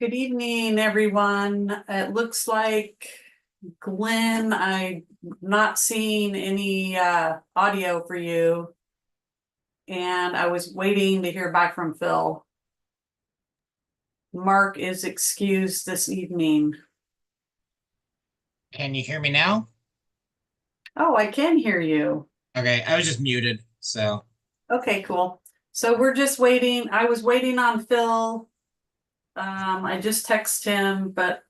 Good evening, everyone. It looks like Glenn, I'm not seeing any audio for you. And I was waiting to hear back from Phil. Mark is excused this evening. Can you hear me now? Oh, I can hear you. Okay, I was just muted, so. Okay, cool. So we're just waiting. I was waiting on Phil. I just texted him, but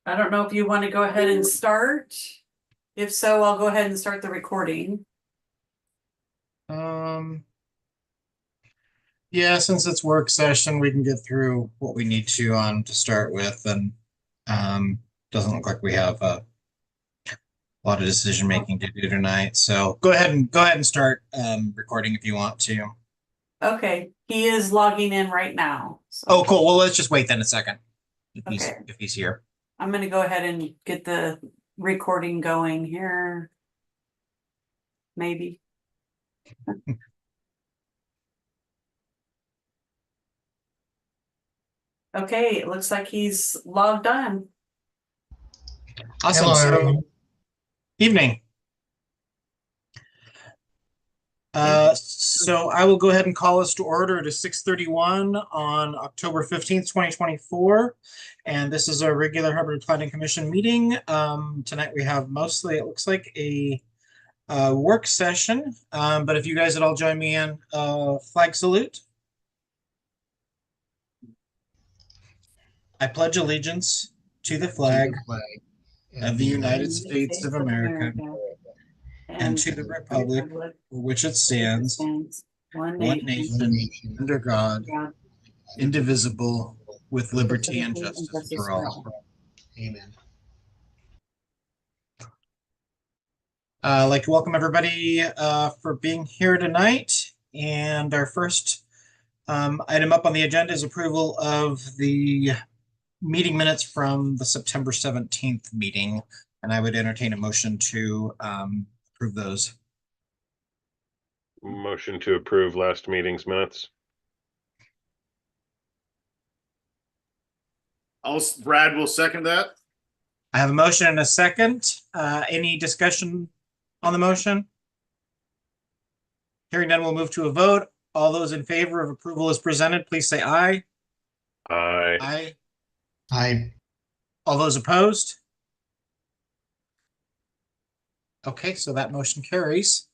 I don't know if you want to go ahead and start. If so, I'll go ahead and start the recording. Um, yeah, since it's work session, we can get through what we need to start with, and doesn't look like we have a lot of decision making to do tonight. So go ahead and start recording if you want to. Okay, he is logging in right now. Oh, So, cool. Well, let's just wait then a second if he's okay, if he's here. I'm gonna go ahead and get the recording going here. Maybe. Okay, it looks like he's logged on. Awesome. Hello, So, everyone. evening. So I will go ahead and call us to order to 6:31 on October 15th, 2024. And this is our regular Hubbard Planning Commission meeting. Tonight we have mostly, it looks like a work session. But if you guys would all join me in flag salute. I pledge allegiance to the flag of the United States of America and to the republic for which it stands, One one nation, nation, under God, God, indivisible, with liberty and justice for all. Amen. I'd like to welcome everybody for being here tonight. And our first item up on the agenda is approval of the meeting minutes from the September 17th meeting. And I would entertain a motion to approve those. Motion to approve last meeting's minutes. Brad will second that. I have a motion and a second. Any discussion on the motion? Hearing none, we'll move to a vote. All those in favor of approval as presented, please say aye. Aye. Aye. Aye. All those opposed? Okay, so that motion carries.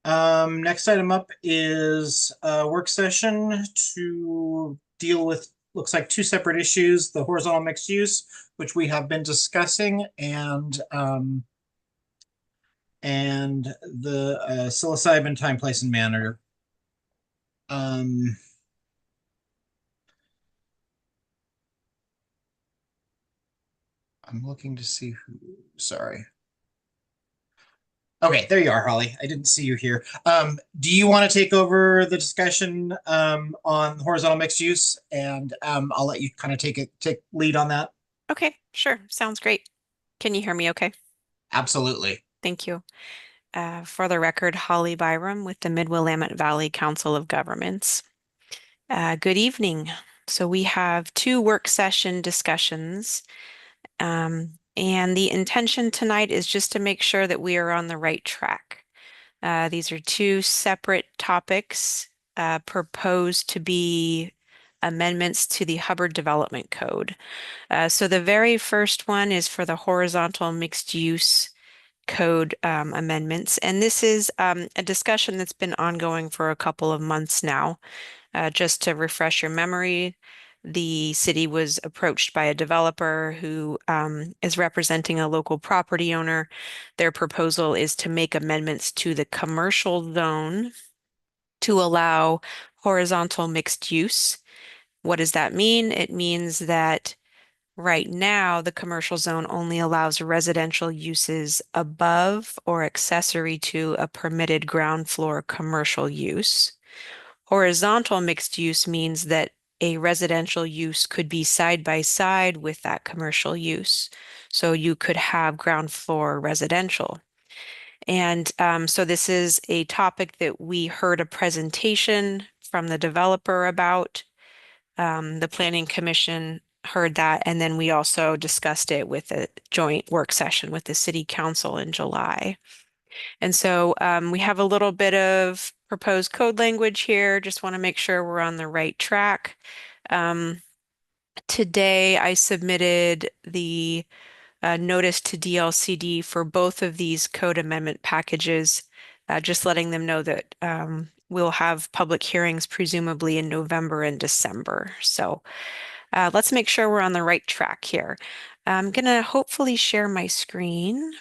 Next item up is a work session to deal with, looks like two separate issues, the horizontal mixed use, which we have been discussing, and the psilocybin time, place, and manner. I'm looking to see who, sorry. Okay, there you are, Holly. I didn't see you here. Do you want to take over the discussion on horizontal mixed use? And I'll let you kind of take lead on that. Okay, sure. Sounds great. Can you hear me okay? Absolutely. Thank you. For the record, Holly Byram with the Mid-Willamette Valley Council of Governments. Good evening. So we have two work session discussions. And the intention tonight is just to make sure that we are on the right track. These are two separate topics proposed to be amendments to the Hubbard Development Code. So the very first one is for the horizontal mixed use code amendments. And this is a discussion that's been ongoing for a couple of months now. Just to refresh your memory, the city was approached by a developer who is representing a local property owner. Their proposal is to make amendments to the commercial zone to allow horizontal mixed use. What does that mean? It means that right now, the commercial zone only allows residential uses above or accessory to a permitted ground floor commercial use. Horizontal mixed use means that a residential use could be side by side with that commercial use. So you could have ground floor residential. And so this is a topic that we heard a presentation from the developer about The Planning Commission heard that, and then we also discussed it with a joint work session with the City Council in July. And so we have a little bit of proposed code language here. Just want to make sure we're on the right track. Today, I submitted the notice to DLCD for both of these code amendment packages, just letting them know that we'll have public hearings presumably in November and December. So let's make sure we're on the right track here. I'm going to hopefully share my screen.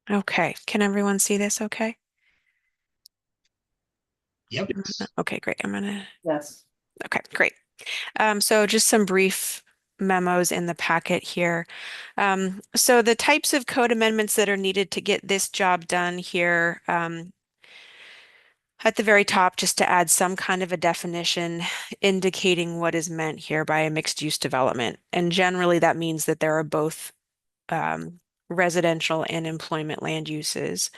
Okay, can everyone see this okay? Yep. Okay, great. Yes. Okay, great. So just some brief memos in the packet here. So the types of code amendments that are needed to get this job done here, at the very top, just to add some kind of a definition indicating what is meant here by a mixed use development. And generally that means that there are both residential and employment land uses.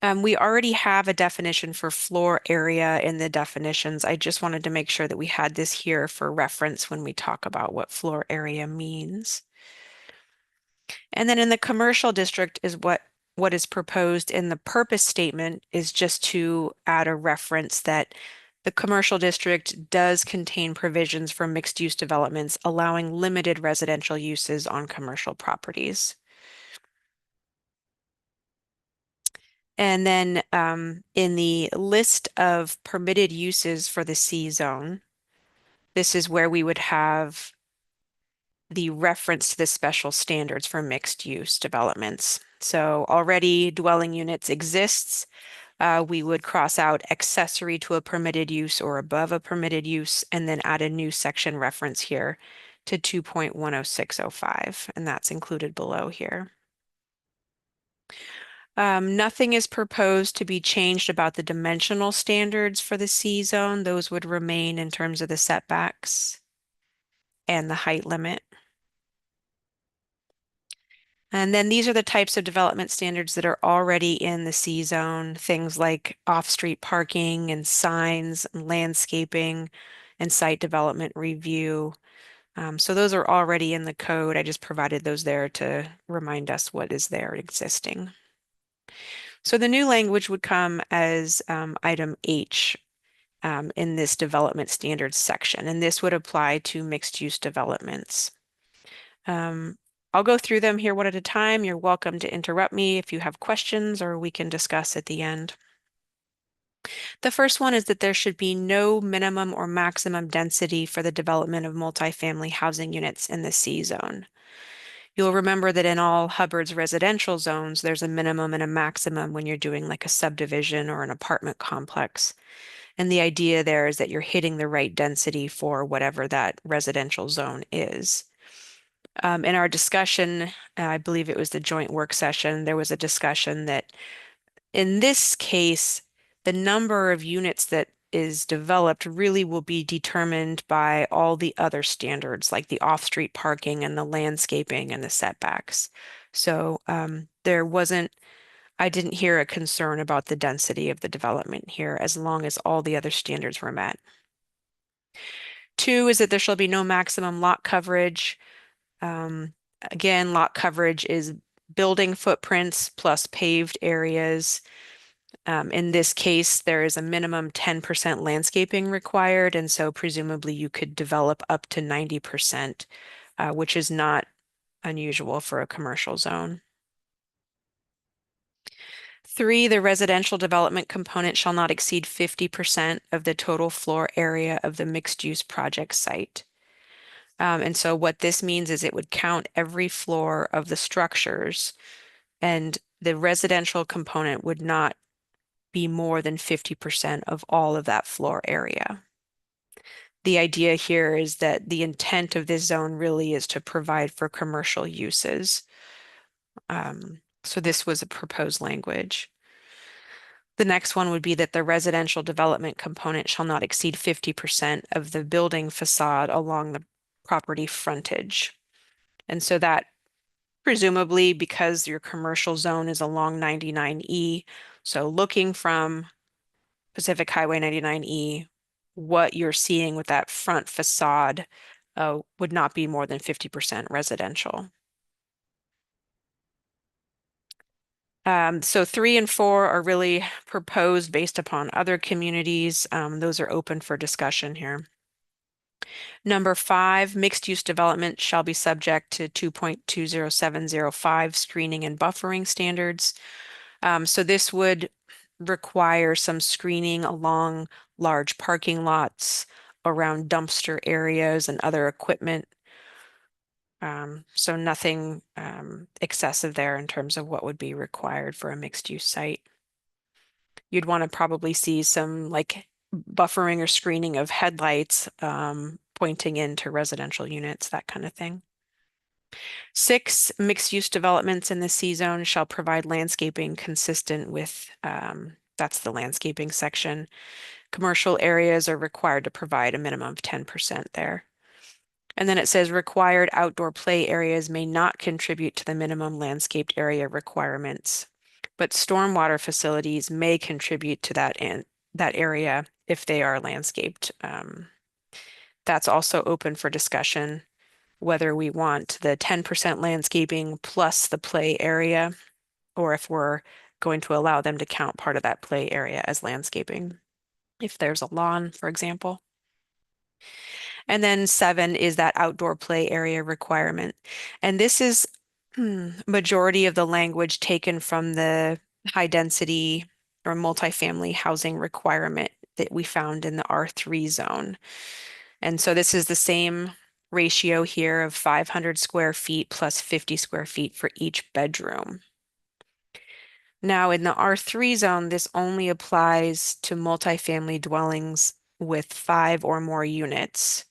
We already have a definition for floor area in the definitions. I just wanted to make sure that we had this here for reference when we talk about what floor area means. And then in the commercial district is what is proposed in the purpose statement is just to add a reference that the commercial district does contain provisions for mixed use developments, allowing limited residential uses on commercial properties. And then in the list of permitted uses for the C zone, this is where we would have the reference to the special standards for mixed use developments. So already dwelling units exists. We would cross out accessory to a permitted use or above a permitted use, and then add a new section reference here to 2.10605, and that's included below here. Nothing is proposed to be changed about the dimensional standards for the C zone. Those would remain in terms of the setbacks and the height limit. And then these are the types of development standards that are already in the C zone, things like off-street parking and signs and landscaping and site development review. So those are already in the code. I just provided those there to remind us what is there existing. So the new language would come as item H in this development standards section, and this would apply to mixed use developments. I'll go through them here one at a time. You're welcome to interrupt me if you have questions, or we can discuss at the end. The first one is that there should be no minimum or maximum density for the development of multifamily housing units in the C zone. You'll remember that in all Hubbard's residential zones, there's a minimum and a maximum when you're doing like a subdivision or an apartment complex. And the idea there is that you're hitting the right density for whatever that residential zone is. In our discussion, I believe it was the joint work session, there was a discussion that in this case, the number of units that is developed really will be determined by all the other standards like the off-street parking and the landscaping and the setbacks. So I didn't hear a concern about the density of the development here as long as all the other standards were met. 2 is that there shall be no maximum lot coverage. Again, lot coverage is building footprints plus paved areas. In this case, there is a minimum 10% landscaping required, and so presumably you could develop up to 90%, which is not unusual for a commercial zone. 3, the residential development component shall not exceed 50% of the total floor area of the mixed-use project site. And so what this means is it would count every floor of the structures, and the residential component would not be more than 50% of all of that floor area. The idea here is that the intent of this zone really is to provide for commercial uses. So this was a proposed language. The next one would be that the residential development component shall not exceed 50% of the building facade along the property frontage. And so that presumably because your commercial zone is along 99E. So looking from Pacific Highway 99E, what you're seeing with that front facade would not be more than 50% residential. So 3 and 4 are really proposed based upon other communities. Those are open for discussion here. Number 5, mixed-use development shall be subject to 2.20705 screening and buffering standards. So this would require some screening along large parking lots, around dumpster areas and other equipment. So nothing excessive there in terms of what would be required for a mixed-use site. You'd want to probably see some like buffering or screening of headlights pointing into residential units, that kind of thing. 6, mixed-use developments in the C zone shall provide landscaping consistent with, that's the landscaping section. Commercial areas are required to provide a minimum of 10% there. And then it says required outdoor play areas may not contribute to the minimum landscaped area requirements, but stormwater facilities may contribute to that area if they are landscaped. That's also open for discussion, whether we want the 10% landscaping plus the play area, or if we're going to allow them to count part of that play area as landscaping, if there's a lawn, for example. And then 7 is that outdoor play area requirement. And this is majority of the language taken from the high density or multifamily housing requirement that we found in the R3 zone. And so this is the same ratio here of 500 square feet plus 50 square feet for each bedroom. Now in the R3 zone, this only applies to multifamily dwellings with 5 or more units.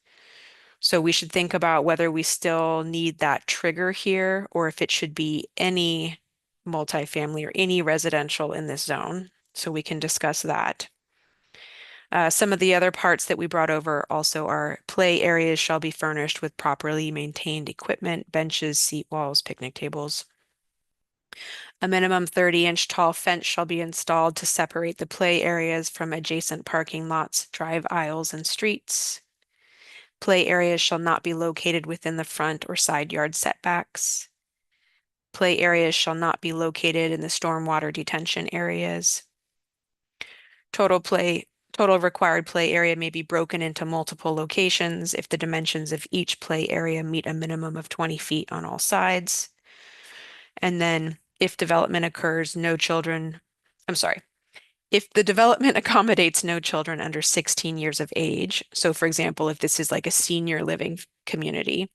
So we should think about whether we still need that trigger here or if it should be any multifamily or any residential in this zone. So we can discuss that. Some of the other parts that we brought over also are play areas shall be furnished with properly maintained equipment, benches, seat walls, picnic tables. A minimum 30-inch tall fence shall be installed to separate the play areas from adjacent parking lots, drive aisles, and streets. Play areas shall not be located within the front or side yard setbacks. Play areas shall not be located in the stormwater detention areas. Total required play area may be broken into multiple locations if the dimensions of each play area meet a minimum of 20 feet on all sides. And then if development occurs, if the development accommodates no children under 16 years of age, so for example, if this is like a senior living community,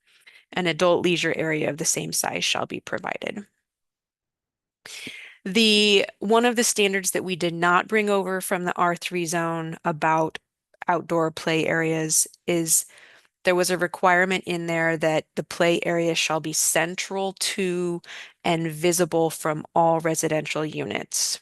an adult leisure area of the same size shall be provided. One of the standards that we did not bring over from the R3 zone about outdoor play areas is there was a requirement in there that the play area shall be central to and visible from all residential units.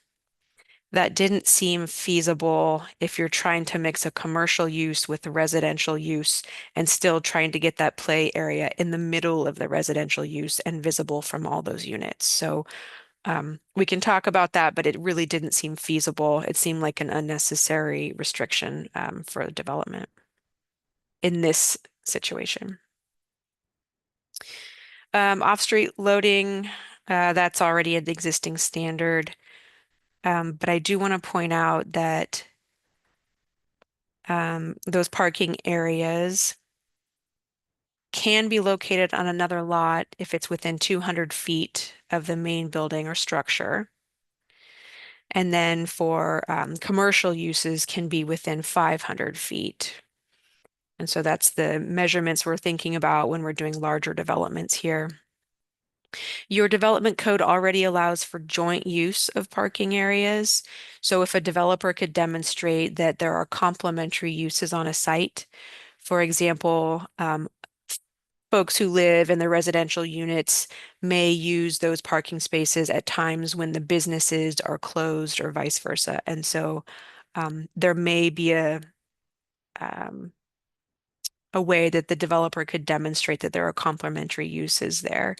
That didn't seem feasible if you're trying to mix a commercial use with a residential use and still trying to get that play area in the middle of the residential use and visible from all those units. So we can talk about that, but it really didn't seem feasible. It seemed like an unnecessary restriction for development in this situation. Off-street loading, that's already an existing standard. But I do want to point out that those parking areas can be located on another lot if it's within 200 feet of the main building or structure. And then for commercial uses can be within 500 feet. And so that's the measurements we're thinking about when we're doing larger developments here. Your development code already allows for joint use of parking areas. So if a developer could demonstrate that there are complementary uses on a site, for example, folks who live in the residential units may use those parking spaces at times when the businesses are closed or vice versa. And so there may be a way that the developer could demonstrate that there are complementary uses there.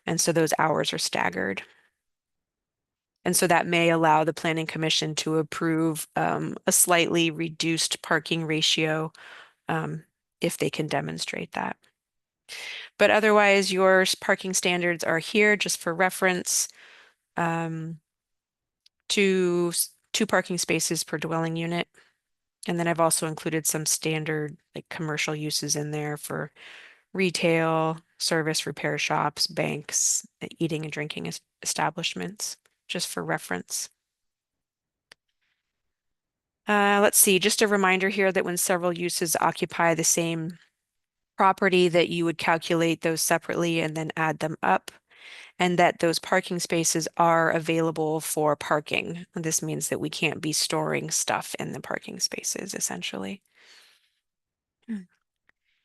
And so those hours are staggered. And so that may allow the Planning Commission to approve a slightly reduced parking ratio if they can demonstrate that. But otherwise, your parking standards are here just for reference. Two parking spaces per dwelling unit. And then I've also included some standard like commercial uses in there for retail, service repair shops, banks, eating and drinking establishments, just for reference. Let's see, just a reminder here that when several uses occupy the same property, that you would calculate those separately and then add them up, and that those parking spaces are available for parking. This means that we can't be storing stuff in the parking spaces, essentially.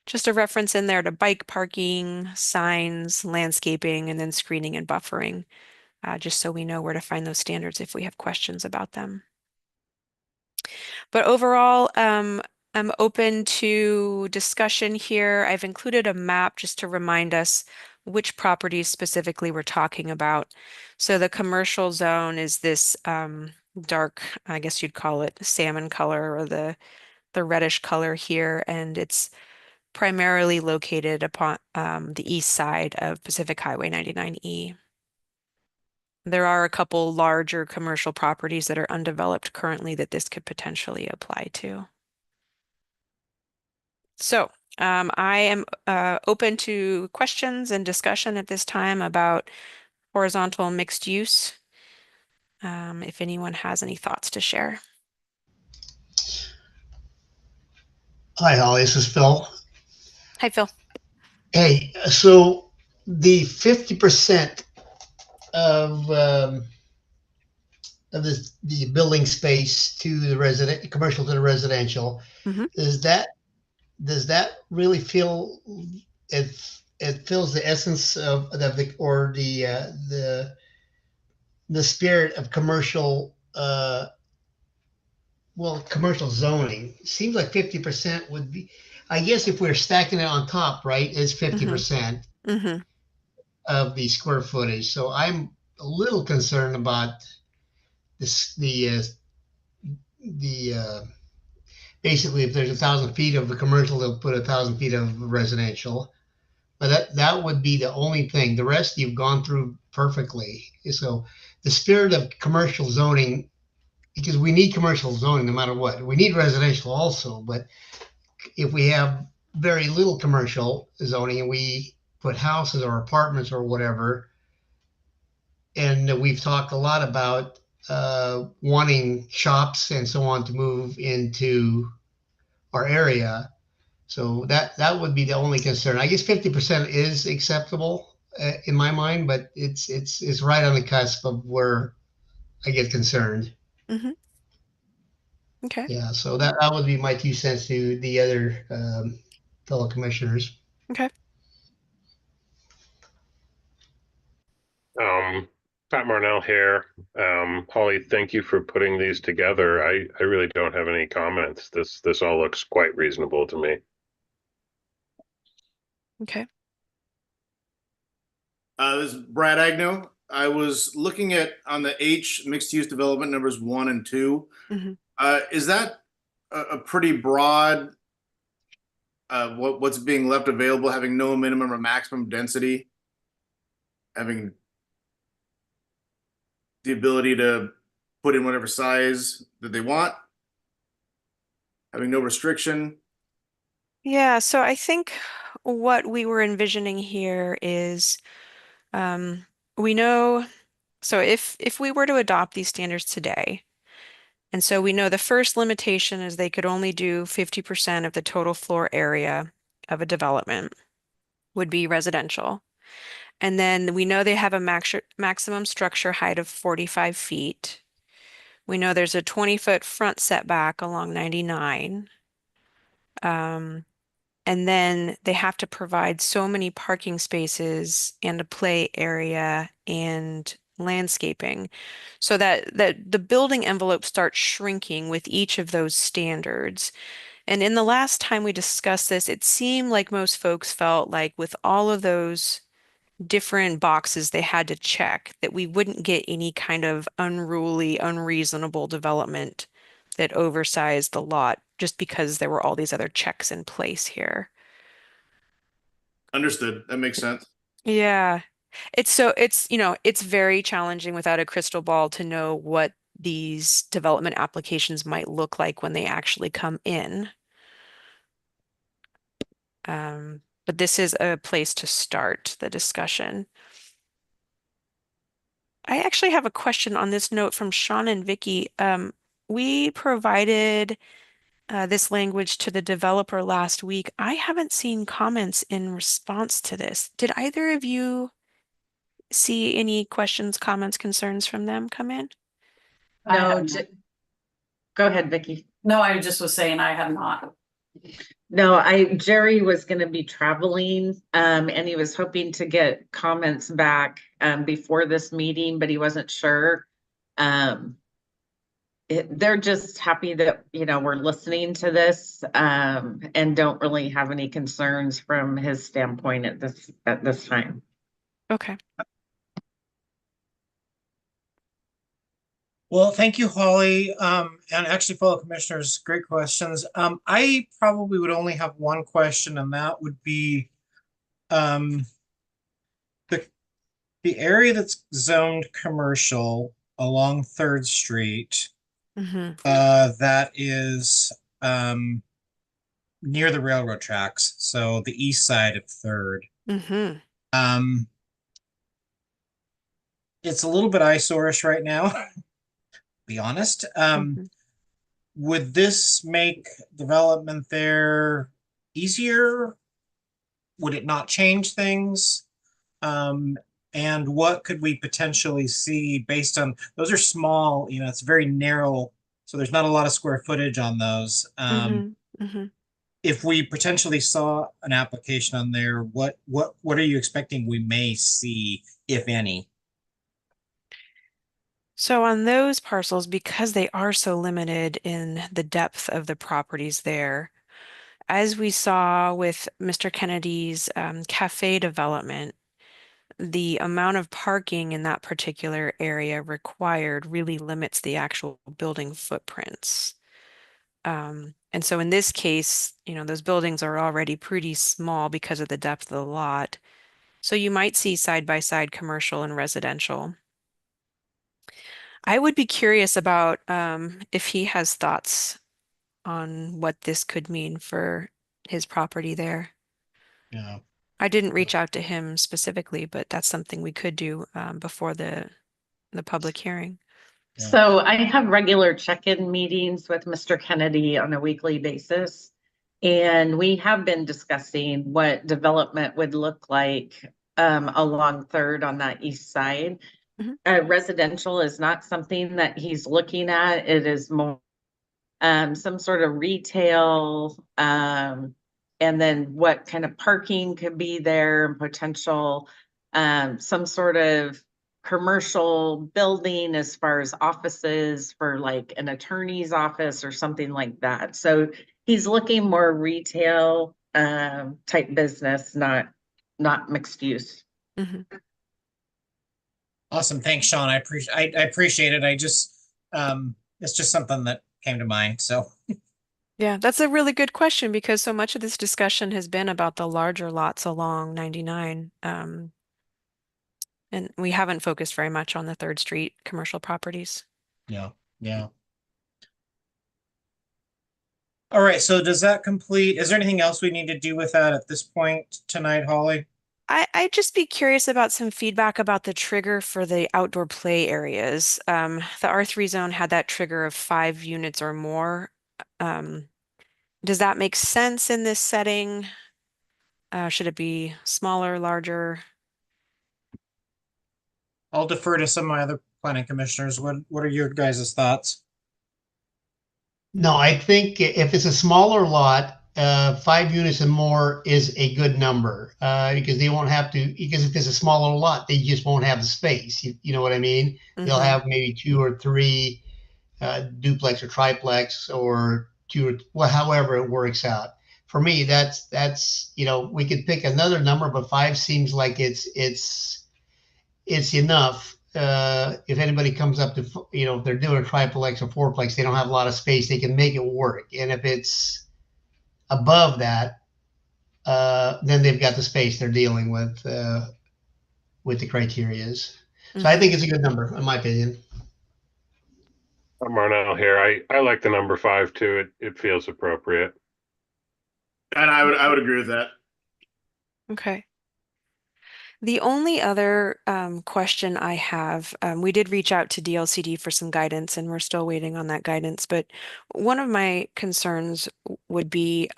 Just a reference in there to bike parking, signs, landscaping, and then screening and buffering, just so we know where to find those standards if we have questions about them. But overall, I'm open to discussion here. I've included a map just to remind us which properties specifically we're talking about. So the commercial zone is this dark, I guess you'd call it salmon color, or the reddish color here, and it's primarily located upon the east side of Pacific Highway 99E. There are a couple larger commercial properties that are undeveloped currently that this could potentially apply to. So I am open to questions and discussion at this time about horizontal mixed use. If anyone has any thoughts to share. Hi, Holly. This is Phil. Hi, Phil. Hey, so the 50% of the building space to the resident commercial to the residential, Mhm. does that really feel it fills the essence of the or the spirit of commercial commercial zoning? Seems like 50% would be, I guess if we're stacking it on top, right, is 50% Mm-hmm. of the square footage. So I'm a little concerned about this, basically if there's 1,000 feet of the commercial, they'll put 1,000 feet of residential. But that would be the only thing. The rest you've gone through perfectly. So the spirit of commercial zoning, because we need commercial zoning no matter what. We need residential also, but if we have very little commercial zoning and we put houses or apartments or whatever, and we've talked a lot about wanting shops and so on to move into our area. So that would be the only concern. I guess 50% is acceptable in my mind, but it's right on the cusp of where I get concerned. Mm-hmm. Okay. Yeah, so that would be my 2 cents to the other fellow commissioners. Okay. Pat Marnell here. Holly, thank you for putting these together. I really don't have any comments. This all looks quite reasonable to me. Okay. This is Brad Agnew. I was looking at on the H mixed use development numbers 1 and 2. Mm-hmm. Is that a pretty broad what's being left available, having no minimum or maximum density, having the ability to put in whatever size that they want, having no restriction? Yeah, so I think what we were envisioning here is we know, so if we were to adopt these standards today, and so we know the first limitation is they could only do 50% of the total floor area of a development would be residential. And then we know they have a maximum structure height of 45 feet. We know there's a 20-foot front setback along 99. And then they have to provide so many parking spaces and a play area and landscaping so that the building envelope starts shrinking with each of those standards. And in the last time we discussed this, it seemed like most folks felt like with all of those different boxes they had to check, that we wouldn't get any kind of unruly, unreasonable development that oversized the lot just because there were all these other checks in place here. Understood. That makes sense. Yeah. It's very challenging without a crystal ball to know what these development applications might look like when they actually come in. But this is a place to start the discussion. I actually have a question on this note from Sean and Vicky. We provided this language to the developer last week. I haven't seen comments in response to this. Did either of you see any questions, comments, concerns from them come in? I No, have not. go ahead, Vicky. No, I just was saying I have not. No, Jerry was gonna be traveling, and he was hoping to get comments back, before this meeting, but he wasn't sure. They're just happy that, we're listening to this, and don't really have any concerns from his standpoint at this time. Okay. Well, thank you, Holly. And actually, fellow commissioners, great questions. I probably would only have one question, and that would be the area that's zoned commercial along 3rd Street, that is near the railroad tracks, so the east side of 3rd. It's a little bit eyesore-ish right now. Be honest. Would this make development there easier? Would it not change things? And what could we potentially see based on, those are small, it's very narrow, so there's not a lot of square footage on those. If we potentially saw an application on there, what are you expecting we may see, if any? So on those parcels, because they are so limited in the depth of the properties there, as we saw with Mr. Kennedy's cafe development, the amount of parking in that particular area required really limits the actual building footprints. And so in this case, those buildings are already pretty small because of the depth of the lot. So you might see side-by-side commercial and residential. I would be curious about if he has thoughts on what this could mean for his property there. Yeah. I didn't reach out to him specifically, but that's something we could do before the public hearing. Yeah. So I have regular check-in meetings with Mr. Kennedy on a weekly basis. And we have been discussing what development would look like along 3rd on that east side. Residential is not something that he's looking at. It is more some sort of retail, and then what kind of parking could be there and potential, some sort of commercial building as far as offices for like an attorney's office or something like that. So he's looking more retail type business, not mixed use. Awesome. Thanks, Sean. I appreciate it. I just it's just something that came to mind. So Yeah, that's a really good question because so much of this discussion has been about the larger lots along 99. And we haven't focused very much on the 3rd Street commercial properties. yeah. All right. So does that complete? Is there anything else we need to do with that at this point tonight, Holly? I'd just be curious about some feedback about the trigger for the outdoor play areas. The R3 zone had that trigger of 5 units or more. Does that make sense in this setting? Should it be smaller, larger? I'll defer to some of my other planning commissioners. What are your guys' thoughts? No, I think if it's a smaller lot, 5 units and more is a good number, because they won't have to, because if it's a smaller lot, they just won't have the space. You know what I mean? They'll have maybe 2 or 3 duplex or triplex or 2 or, well, however it works out. for me, that's, we could pick another number, but 5 seems like it's enough. If anybody comes up to, if they're doing a triplex or fourplex, they don't have a lot of space, they can make it work. And if it's above that, then they've got the space they're dealing with the criterias. So I think it's a good number, in my opinion. Marnell here. I like the number 5 too. It feels appropriate. And I would agree with that. Okay. The only other question I have, we did reach out to DLCD for some guidance, and we're still waiting on that guidance. But one of my concerns would be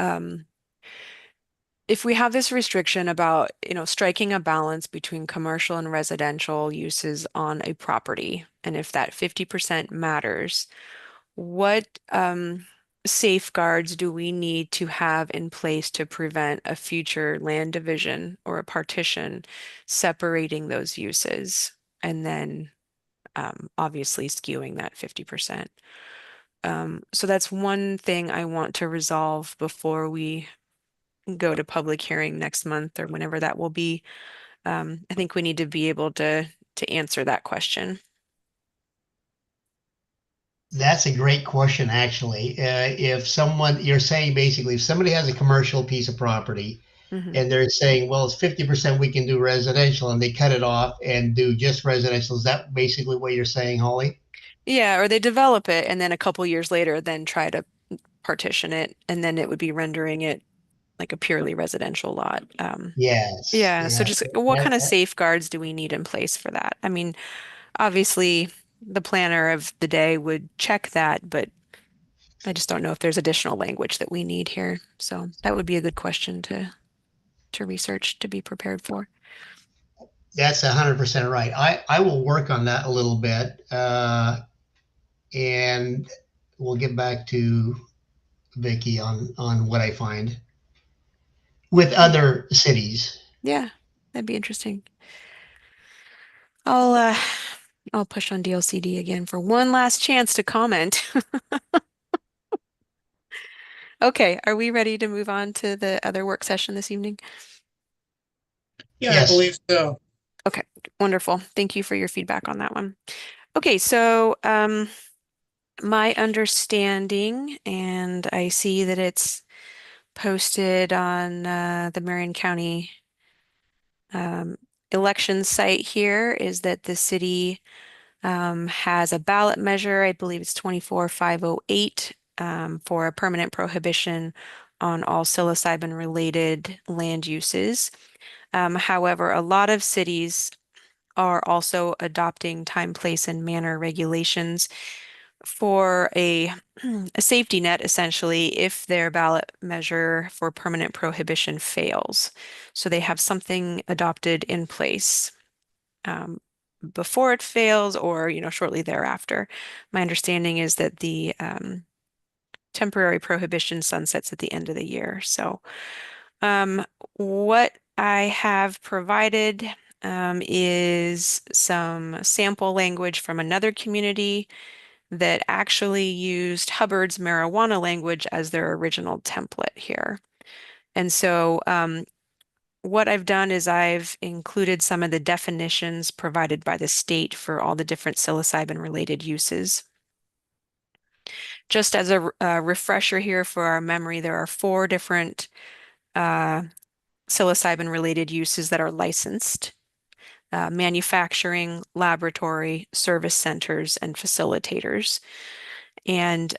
if we have this restriction about, striking a balance between commercial and residential uses on a property, and if that 50% matters, what safeguards do we need to have in place to prevent a future land division or a partition separating those uses and then obviously skewing that 50%? So that's one thing I want to resolve before we go to public hearing next month or whenever that will be. I think we need to be able to answer that question. That's a great question, actually. You're saying basically, if somebody has a commercial piece of property and they're saying, well, it's 50% we can do residential, and they cut it off and do just residential, is that basically what you're saying, Holly? Yeah, or they develop it and then a couple years later then try to partition it, and then it would be rendering it like a purely residential lot. Yes. Yeah, so Yeah. just what kind of safeguards do we need in place for that? I mean, obviously the planner of the day would check that, but I just don't know if there's additional language that we need here. So that would be a good question to research, to be prepared for. That's 100% right. I will work on that a little bit, and we'll get back to Vicky on what I find with other cities. Yeah, that'd be interesting. I'll push on DLCD again for one last chance to comment. Okay, are we ready to move on to the other work session this evening? Yeah, I Yes. believe so. Okay, wonderful. Thank you for your feedback on that one. Okay, so my understanding, and I see that it's posted on the Marion County election site here, is that the city has a ballot measure, I believe it's 24508, for a permanent prohibition on all psilocybin related land uses. However, a lot of cities are also adopting time, place, and manner regulations for a safety net, essentially, if their ballot measure for permanent prohibition fails. So they have something adopted in place before it fails or, shortly thereafter. My understanding is that the temporary prohibition sunsets at the end of the year. So what I have provided is some sample language from another community that actually used Hubbard's marijuana language as their original template here. And so what I've done is I've included some of the definitions provided by the state for all the different psilocybin related uses. Just as a refresher here for our memory, there are 4 different psilocybin related uses that are licensed: manufacturing, laboratory, service centers, and facilitators. And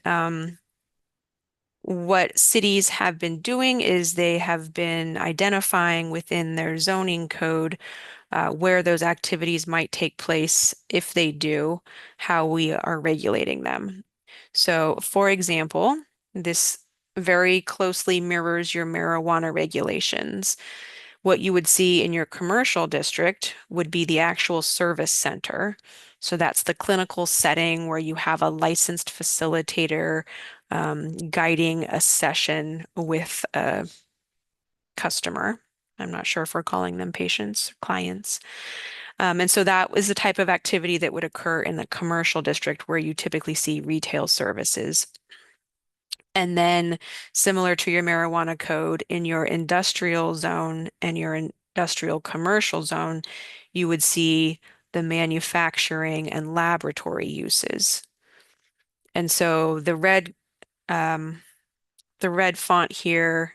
what cities have been doing is they have been identifying within their zoning code where those activities might take place. If they do, how we are regulating them. So, for example, this very closely mirrors your marijuana regulations. What you would see in your commercial district would be the actual service center. So that's the clinical setting where you have a licensed facilitator guiding a session with a customer. I'm not sure if we're calling them patients, clients. And so that was the type of activity that would occur in the commercial district where you typically see retail services. And then similar to your marijuana code, in your industrial zone and your industrial commercial zone, you would see the manufacturing and laboratory uses. And so the red font here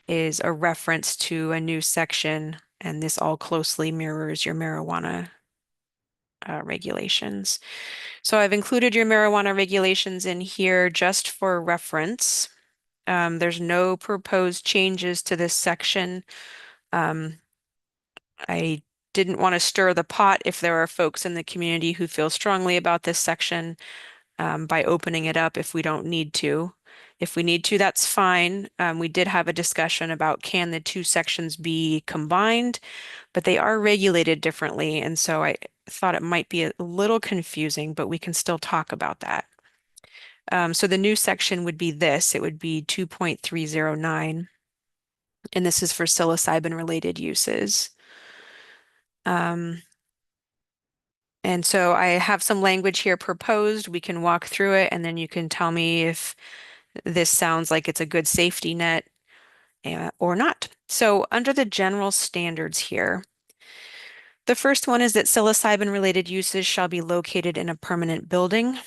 is a reference to a new section, and this all closely mirrors your marijuana regulations. So I've included your marijuana regulations in here just for reference. There's no proposed changes to this section. I didn't want to stir the pot if there are folks in the community who feel strongly about this section by opening it up if we don't need to. If we need to, that's fine. We did have a discussion about can the two sections be combined, but they are regulated differently. And so I thought it might be a little confusing, but we can still talk about that. So the new section would be this. It would be 2.309. And this is for psilocybin related uses. And so I have some language here proposed. We can walk through it and then you can tell me if this sounds like it's a good safety net or not. So under the general standards here, the first one is that psilocybin related uses shall be located in a permanent building.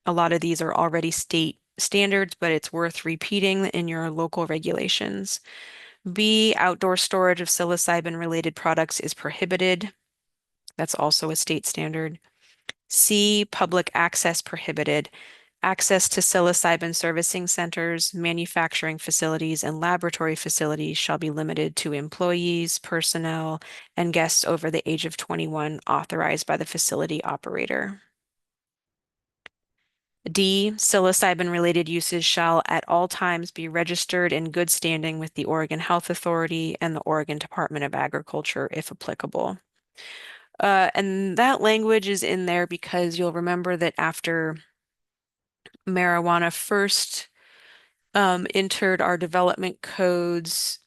A lot of these are already state standards, but it's worth repeating in your local regulations. B, outdoor storage of psilocybin related products is prohibited. That's also a state standard. C, public access prohibited. Access to psilocybin servicing centers, manufacturing facilities, and laboratory facilities shall be limited to employees, personnel, and guests over the age of 21 authorized by the facility operator. D, psilocybin-related uses shall at all times be registered in good standing with the Oregon Health Authority and the Oregon Department of Agriculture, if applicable. And that language is in there because you'll remember that after marijuana first entered our development codes,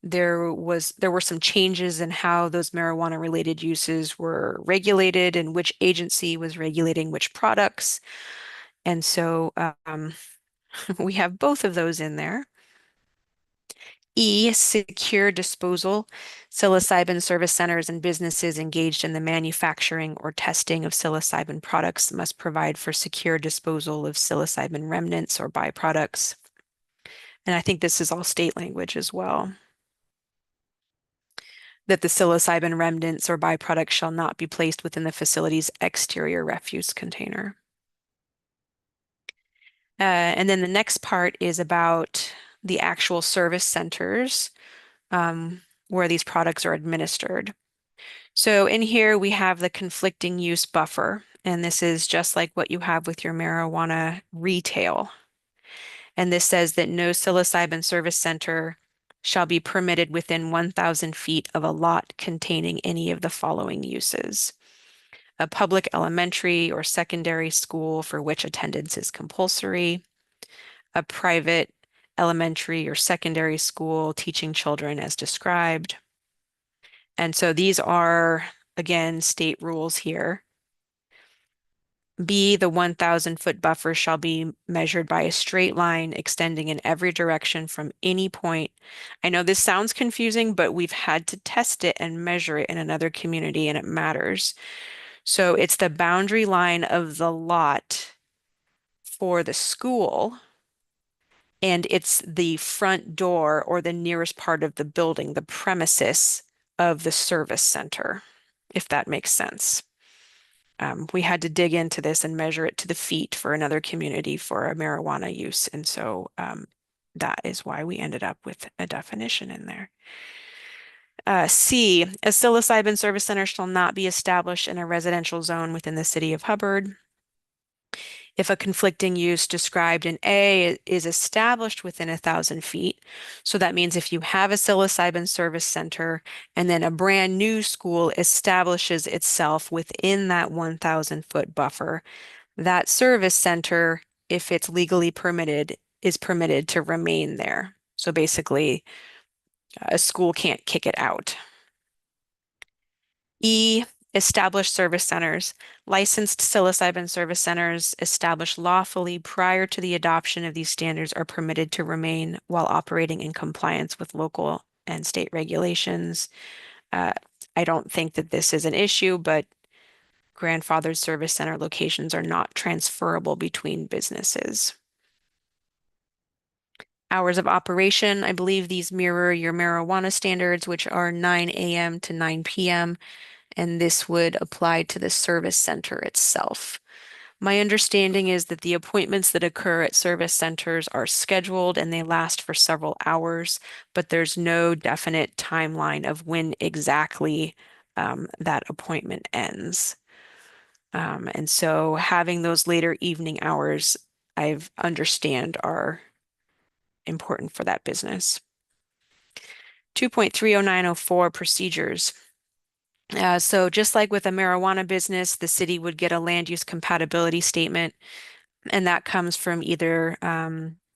there were some changes in how those marijuana related uses were regulated and which agency was regulating which products. And so we have both of those in there. E, secure disposal. Psilocybin service centers and businesses engaged in the manufacturing or testing of psilocybin products must provide for secure disposal of psilocybin remnants or byproducts. And I think this is all state language as well. That the psilocybin remnants or byproducts shall not be placed within the facility's exterior refuse container. And then the next part is about the actual service centers where these products are administered. So in here we have the conflicting use buffer, and this is just like what you have with your marijuana retail. And this says that no psilocybin service center shall be permitted within 1,000 feet of a lot containing any of the following uses: a public elementary or secondary school for which attendance is compulsory, a private elementary or secondary school teaching children as described. And so these are, again, state rules here. B, the 1,000-foot buffer shall be measured by a straight line extending in every direction from any point. I know this sounds confusing, but we've had to test it and measure it in another community, and it matters. So it's the boundary line of the lot for the school, and it's the front door or the nearest part of the building, the premises of the service center, if that makes sense. We had to dig into this and measure it to the feet for another community for a marijuana use. And so that is why we ended up with a definition in there. C, a psilocybin service center shall not be established in a residential zone within the city of Hubbard. If a conflicting use described in A is established within 1,000 feet, so that means if you have a psilocybin service center and then a brand new school establishes itself within that 1,000-foot buffer, that service center, if it's legally permitted, is permitted to remain there. So basically, a school can't kick it out. E, established service centers. Licensed psilocybin service centers established lawfully prior to the adoption of these standards are permitted to remain while operating in compliance with local and state regulations. I don't think that this is an issue, but grandfathered service center locations are not transferable between businesses. Hours of operation, I believe these mirror your marijuana standards, which are 9 a.m. to 9 p.m., and this would apply to the service center itself. My understanding is that the appointments that occur at service centers are scheduled and they last for several hours, but there's no definite timeline of when exactly that appointment ends. And so having those later evening hours, I understand are important for that business. 2.30904 procedures. So just like with a marijuana business, the city would get a land use compatibility statement, and that comes from either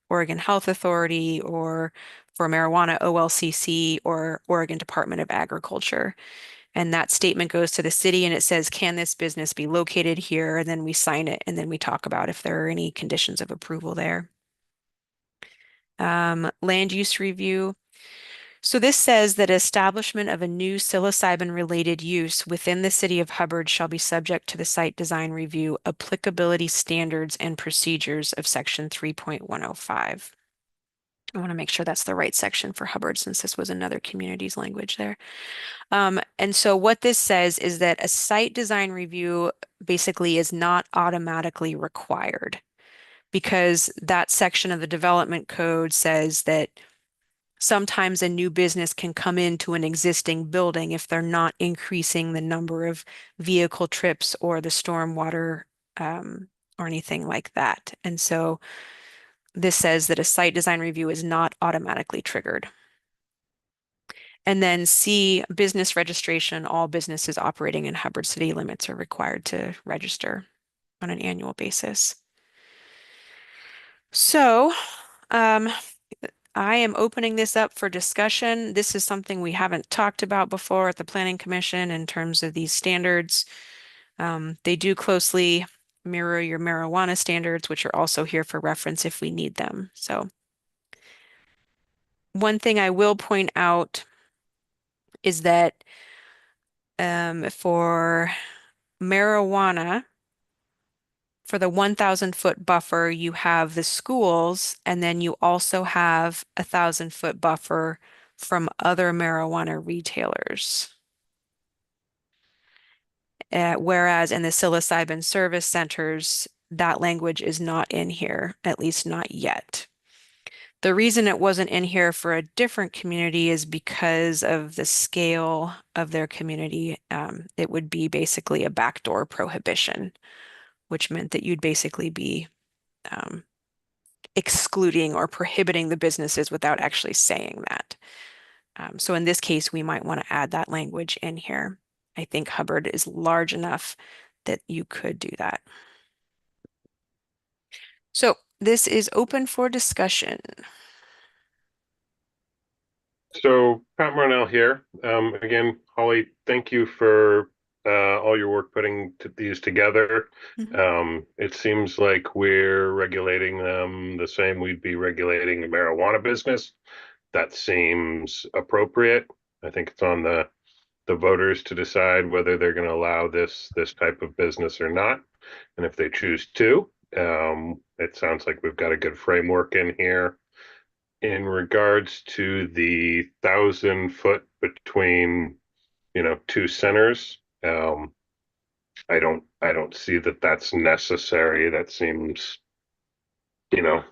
Oregon Health Authority or for marijuana OLCC or Oregon Department of Agriculture. And that statement goes to the city and it says, can this business be located here? And then we sign it and then we talk about if there are any conditions of approval there. Land use review. So this says that establishment of a new psilocybin-related use within the city of Hubbard shall be subject to the site design review applicability standards and procedures of section 3.105. I want to make sure that's the right section for Hubbard since this was another community's language there. And so what this says is that a site design review basically is not automatically required because that section of the development code says that sometimes a new business can come into an existing building if they're not increasing the number of vehicle trips or the stormwater or anything like that. And so this says that a site design review is not automatically triggered. And then C, business registration. All businesses operating in Hubbard city limits are required to register on an annual basis. So I am opening this up for discussion. This is something we haven't talked about before at the Planning Commission in terms of these standards. They do closely mirror your marijuana standards, which are also here for reference if we need them. So one thing I will point out is that for marijuana, for the 1,000-foot buffer, you have the schools, and then you also have a 1,000-foot buffer from other marijuana retailers. Whereas in the psilocybin service centers, that language is not in here, at least not yet. The reason it wasn't in here for a different community is because of the scale of their community. It would be basically a backdoor prohibition, which meant that you'd basically be excluding or prohibiting the businesses without actually saying that. So in this case, we might want to add that language in here. I think Hubbard is large enough that you could do that. So this is open for discussion. So Pat Marnell here. Again, Holly, thank you for all your work putting these together. It seems like we're regulating them the same we'd be regulating the marijuana business. That seems appropriate. I think it's on the voters to decide whether they're going to allow this type of business or not. And if they choose to, it sounds like we've got a good framework in here. In regards to the 1,000-foot between, two centers, I don't see that that's necessary. That seems,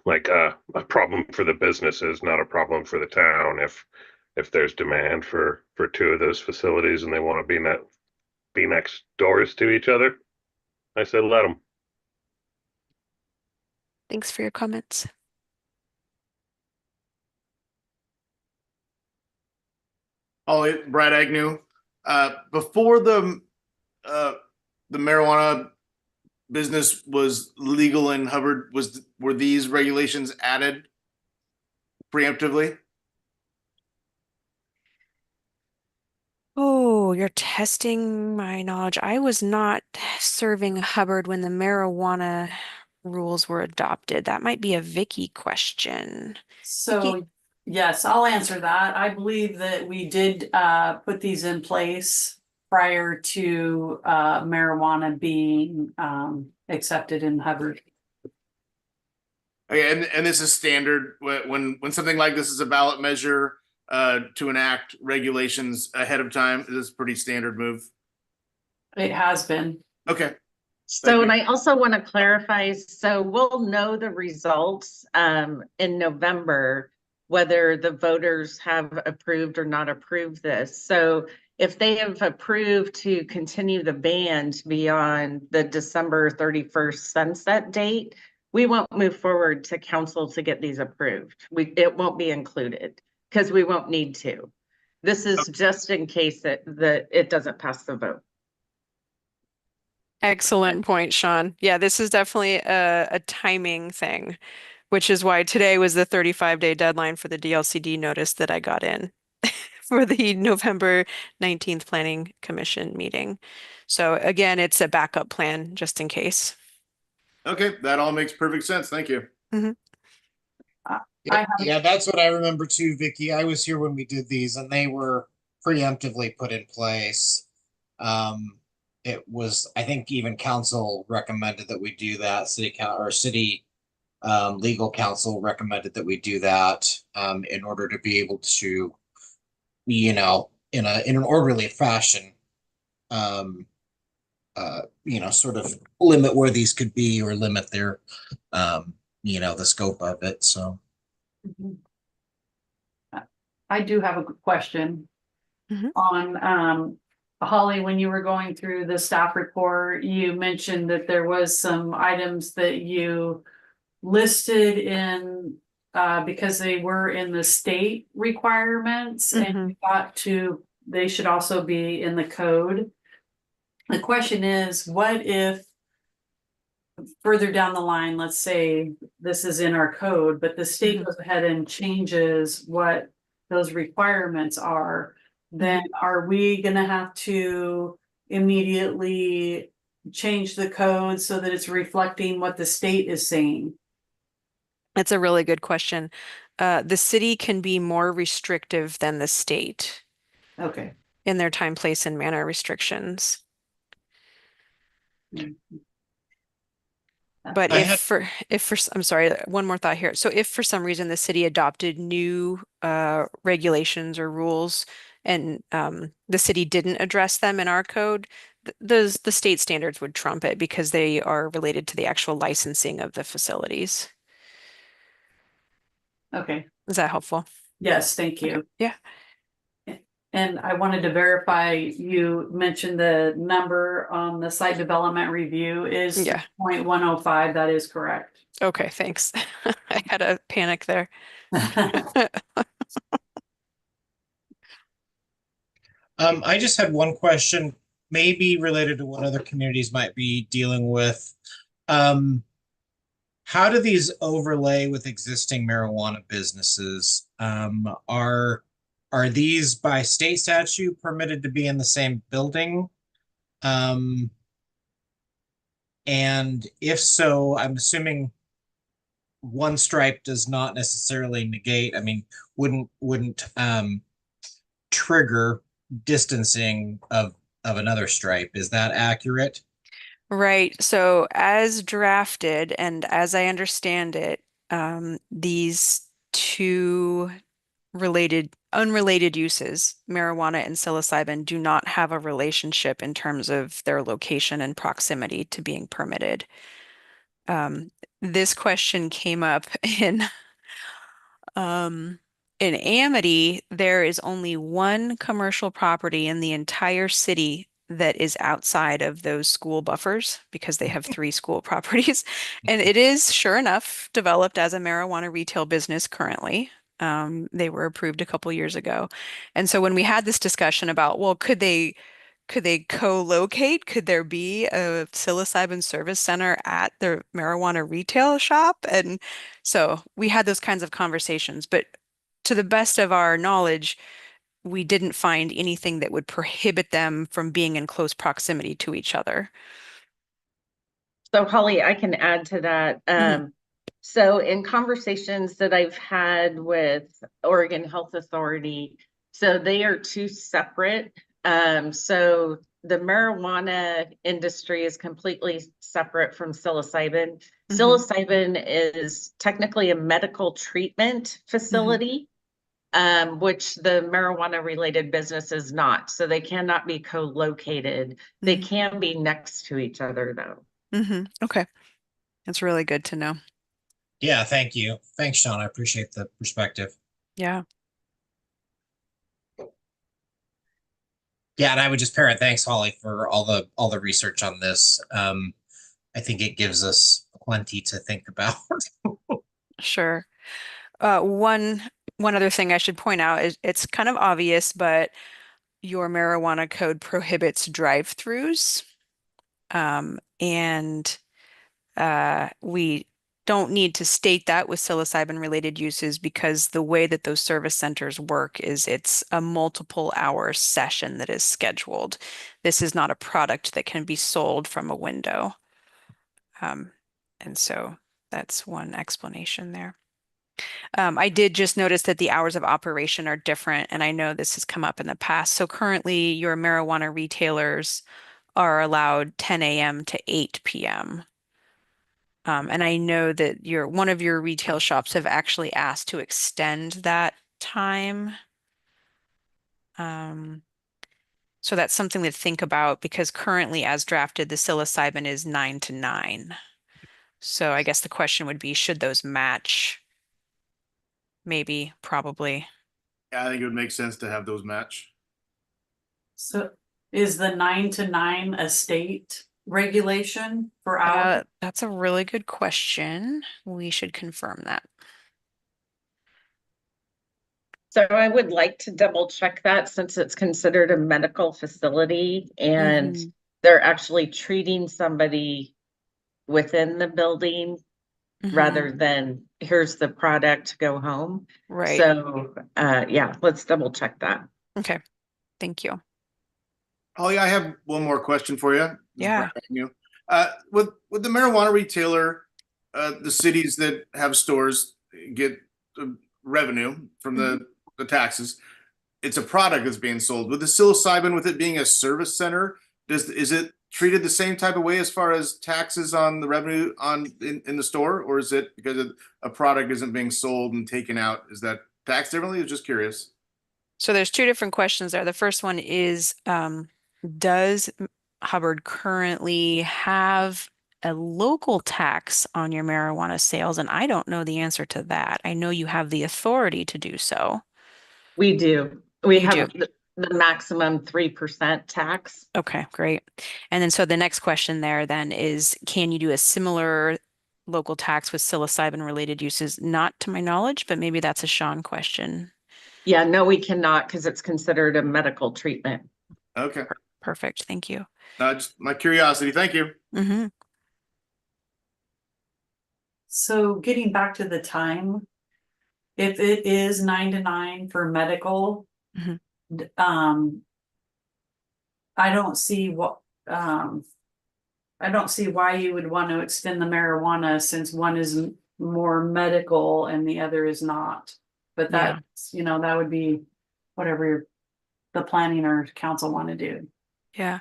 like a problem for the businesses, not a problem for the town. If there's demand for two of those facilities and they want to be next doors to each other, I said let them. Thanks for your comments. Oh, Brad Agnew. Before the marijuana business was legal in Hubbard, were these regulations added preemptively? Oh, Oh, you're testing my knowledge. I was not serving Hubbard when the marijuana rules were adopted. That might be a Vicky question. So, yes, I'll answer that. I believe that we did put these in place prior to marijuana being accepted in Hubbard. Okay, and this is standard when something like this is a ballot measure to enact regulations ahead of time. This is a pretty standard move. It has been. Okay. So, and I also want to clarify, so we'll know the results in November, whether the voters have approved or not approved this. So if they have approved to continue the ban beyond the December 31st sunset date, we won't move forward to council to get these approved. It won't be included because we won't need to. This is just in case that it doesn't pass the vote. Excellent point, Sean. Yeah, this is definitely a timing thing, which is why today was the 35-day deadline for the DLCD notice that I got in for the November 19th Planning Commission meeting. So again, it's a backup plan just in case. Okay, that all makes perfect sense. Thank you. Yeah, that's what I remember too, Vicky. I was here when we did these and they were preemptively put in place. It was, I think even council recommended that we do that. City legal counsel recommended that we do that in order to be able to, in an orderly fashion, sort of limit where these could be or limit their, the scope of it. So. I do have a question on Holly, when you were going through the staff report, you mentioned that there was some items that you listed in because they were in the state requirements and you thought they should also be in the code. The question is, what if further down the line, let's say this is in our code, but the state goes ahead and changes what those requirements are, then are we gonna have to immediately change the code so that it's reflecting what the state is saying? That's a really good question. The city can be more restrictive than the state Okay. in their time, place, and manner restrictions. But I'm sorry, one more thought here. So if for some reason the city adopted new regulations or rules and the city didn't address them in our code, the state standards would trump it because they are related to the actual licensing of the facilities. Okay. Is that helpful? Yes, thank you. Yeah. And I wanted to verify, you mentioned the number on the site development review is 0.105. That is correct. Okay, thanks. I had a panic there. I just had one question, maybe related to what other communities might be dealing with. How do these overlay with existing marijuana businesses? Are these by state statute permitted to be in the same building? And if so, I'm assuming one stripe does not necessarily negate, wouldn't trigger distancing of another stripe. Is that accurate? Right. So as drafted and as I understand it, these two unrelated uses, marijuana and psilocybin, do not have a relationship in terms of their location and proximity to being permitted. This question came up in Amity. There is only one commercial property in the entire city that is outside of those school buffers because they have 3 school properties. And it is, sure enough, developed as a marijuana retail business currently. They were approved a couple years ago. And so when we had this discussion about, well, could they co-locate? Could there be a psilocybin service center at their marijuana retail shop? And so we had those kinds of conversations. But to the best of our knowledge, we didn't find anything that would prohibit them from being in close proximity to each other. So Holly, I can add to that. So in conversations that I've had with Oregon Health Authority, so they are two separate. So the marijuana industry is completely separate from psilocybin. Psilocybin is technically a medical treatment facility, which the marijuana related business is not. So they cannot be co-located. They can be next to each other though. Okay. That's really good to know. Yeah, thank you. Thanks, Sean. I appreciate the perspective. Yeah. Yeah, and I would just parrot thanks, Holly, for all the research on this. I think it gives us plenty to think about. Sure. One other thing I should point out is it's kind of obvious, but your marijuana code prohibits drive-throughs. And we don't need to state that with psilocybin related uses because the way that those service centers work is it's a multiple hour session that is scheduled. This is not a product that can be sold from a window. And so that's one explanation there. I did just notice that the hours of operation are different, and I know this has come up in the past. So currently your marijuana retailers are allowed 10 a.m. to 8 p.m. And I know that one of your retail shops have actually asked to extend that time. So that's something to think about because currently as drafted, the psilocybin is 9 to 9. So I guess the question would be, should those match? Maybe, probably. Yeah, I think it would make sense to have those match. So is the 9 to 9 a state regulation for hours? That's a really good question. We should confirm that. So I would like to double check that since it's considered a medical facility and they're actually treating somebody within the building rather than here's the product, go home. Right. So yeah, let's double check that. Okay. Thank you. Holly, I have one more question for you. Yeah. With the marijuana retailer, the cities that have stores get revenue from the taxes. It's a product that's being sold. With the psilocybin, with it being a service center, is it treated the same type of way as far as taxes on the revenue in the store, or is it because a product isn't being sold and taken out? Is that taxed differently? I was just curious. So there's two different questions there. The first one is, does Hubbard currently have a local tax on your marijuana sales? And I don't know the answer to that. I know you have the authority to do so. We do. We You have do. the maximum 3% tax. Okay, great. And then so the next question there then is, can you do a similar local tax with psilocybin related uses? Not to my knowledge, but maybe that's a Sean question. Yeah, no, we cannot because it's considered a medical treatment. Okay. Perfect. Thank you. Just my curiosity. Thank you. So getting back to the time, if it is 9 to 9 for medical, I don't see why you would want to extend the marijuana since one is more medical and the other is not. But that's, that would be whatever the planning or council want to do. Yeah.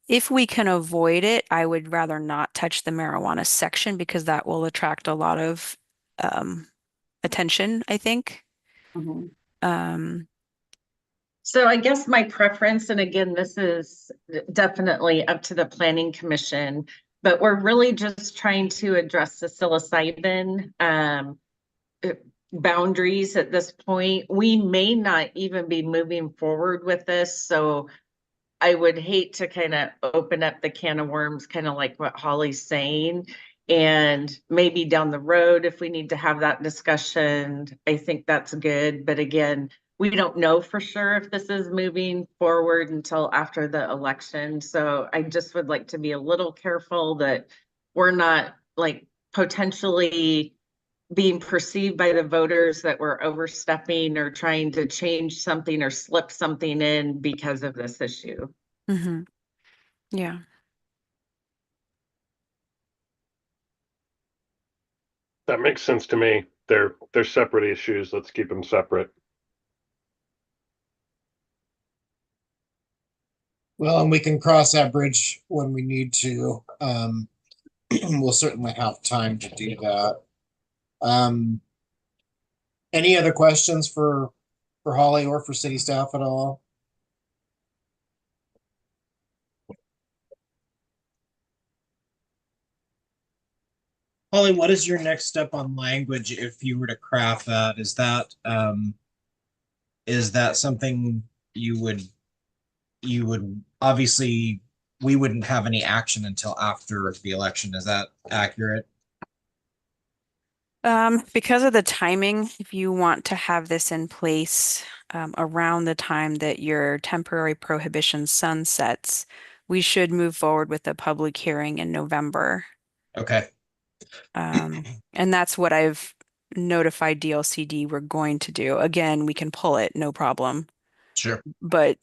If we can avoid it, I would rather not touch the marijuana section because that will attract a lot of attention, I think. So I guess my preference, and again, this is definitely up to the planning commission, but we're really just trying to address the psilocybin boundaries at this point. We may not even be moving forward with this. So I would hate to kind of open up the can of worms, kind of like what Holly's saying. And maybe down the road, if we need to have that discussion, I think that's good. But again, we don't know for sure if this is moving forward until after the election. So I just would like to be a little careful that we're not like potentially being perceived by the voters that we're overstepping or trying to change something or slip something in because of this issue. Mm-hmm. Yeah. That makes sense to me. They're separate issues. Let's keep them separate. Well, and we can cross that bridge when we need to. We'll certainly have time to do that. Any other questions for Holly or for city staff at all? Holly, what is your next step on language if you were to craft that? Is that something you would obviously we wouldn't have any action until after the election. Is that accurate? Because of the timing, if you want to have this in place around the time that your temporary prohibition sunsets, we should move forward with a public hearing in November. Okay. And that's what I've notified DLCD we're going to do. Again, we can pull it, no problem, Sure. but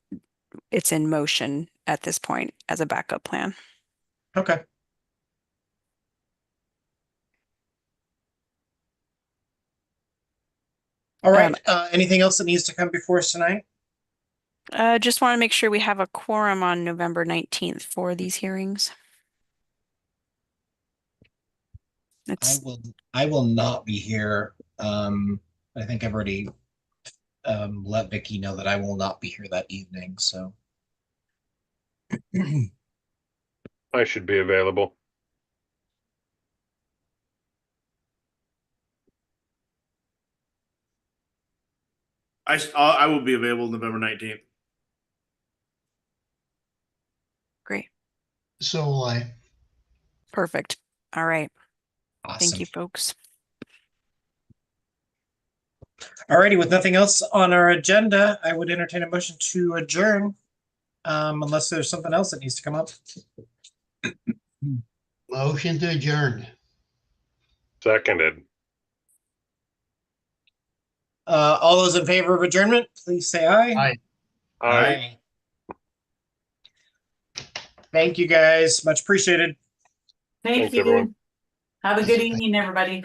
it's in motion at this point as a backup plan. Okay. All right. Anything else that needs to come before us tonight? Just want to make sure we have a quorum on November 19th for these hearings. I will not be here. I think I've already let Vicky know that I will not be here that evening, so. I should be available. I will be available November 19th. Great. So will I. Perfect. All right. Awesome. Thank you, folks. All righty, with nothing else on our agenda, I would entertain a motion to adjourn. Unless there's something else that needs to come up. Motion to adjourn. Seconded. All those in favor of adjournment, please say aye. Aye. Aye. Thank you guys. Much appreciated. Thank Thanks, you. everyone. Have a good evening, everybody.